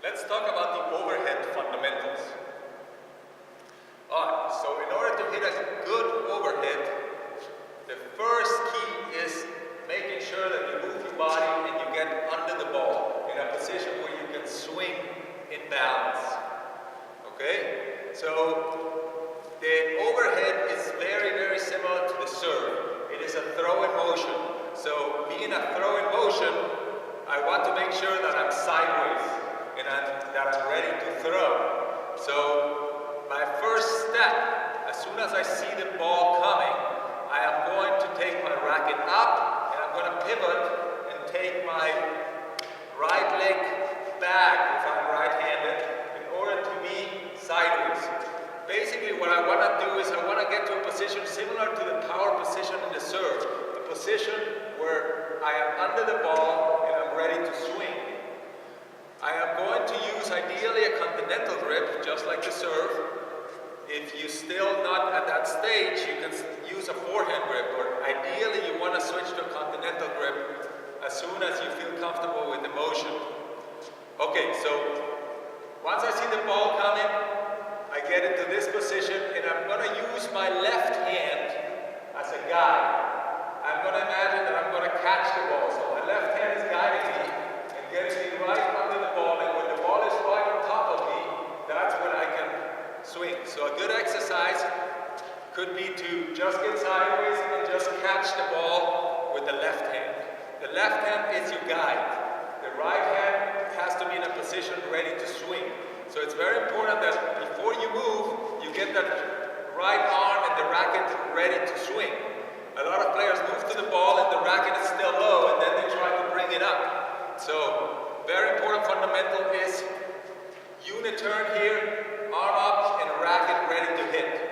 Let's talk about the overhead fundamentals. Alright, so in order to hit a good overhead, the first key is making sure that you move your body and you get under the ball in a position where you can swing in balance. Okay? So the overhead is very, very similar to the serve. It is a throw in motion. So being a throw in motion, I want to make sure that I'm sideways and that I'm ready to throw. So my first step, as soon as I see the ball coming, I am going to take my racket up and I'm going to pivot and take my right leg back if I'm right-handed in order to be sideways. Basically what I want to do is I want to get to a position similar to the power position in the serve. A position where I am under the ball and I'm ready to swing. I am going to use ideally a continental grip, just like the serve. If you're still not at that stage, you can use a forehand grip, or ideally you want to switch to a continental grip as soon as you feel comfortable with the motion. Okay, so once I see the ball coming, I get into this position and I'm going to use my left hand as a guide. I'm going to imagine that I'm going to catch the ball. So my left hand is guiding me and getting me right under the ball, and when the ball is right on top of me, that's when I can swing. So a good exercise could be to just get sideways and just catch the ball with the left hand. The left hand is your guide. The right hand has to be in a position ready to swing. So it's very important that before you move, you get that right arm and the racket ready to swing. A lot of players move to the ball and the racket is still low and then they try to bring it up. So very important fundamental is unit turn here, arm up and a racket ready to hit.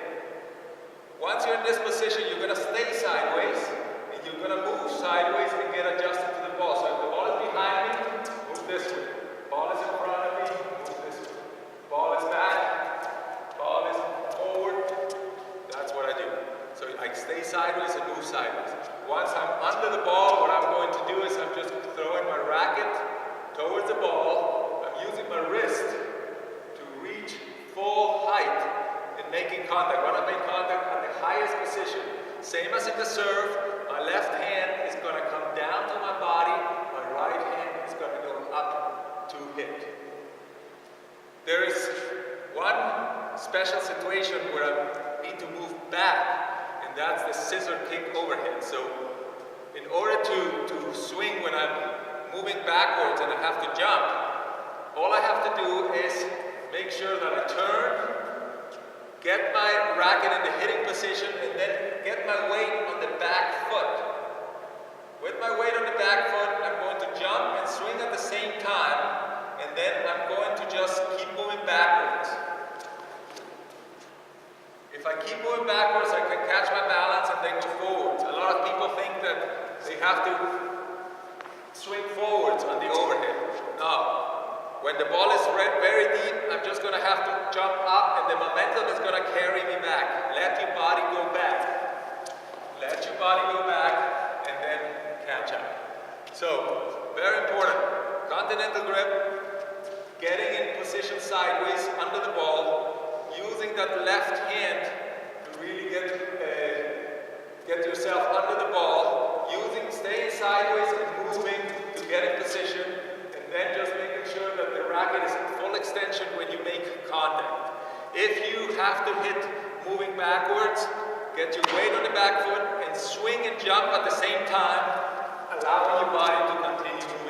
Once you're in this position, you're going to stay sideways and you're going to move sideways and get adjusted to the ball. So if the ball is behind me, move this way. Ball is in front of me, move this way. Ball is back, ball is forward. That's what I do. So I stay sideways and move sideways. Once I'm under the ball, what I'm going to do is I'm just throwing my racket towards the ball. I'm using my wrist to reach full height and making contact. When I make contact at the highest position, same as in the serve, my left hand is going to come down to my body, my right hand is going to go up to hit. There is one special situation where I need to move back, and that's the scissor kick overhead. So in order to swing when I'm moving backwards and I have to jump, all I have to do is make sure that I turn, get my racket in the hitting position, and then get my weight on the back foot. With my weight on the back foot, I'm going to jump and swing at the same time, and then I'm going to just keep moving backwards. If I keep moving backwards, I can catch my balance and then go forwards. A lot of people think that they have to swing forwards on the overhead. No. When the ball is very deep, I'm just going to have to jump up and the momentum is going to carry me back. Let your body go back. Let your body go back and then catch up. So, very important. Continental grip, getting in position sideways under the ball, using that left hand to really get yourself under the ball, staying sideways and moving to get in position, and then just making sure that the racket is in full extension when you make contact. If you have to hit moving backwards, get your weight on the back foot and swing and jump at the same time, allowing your body to continue moving.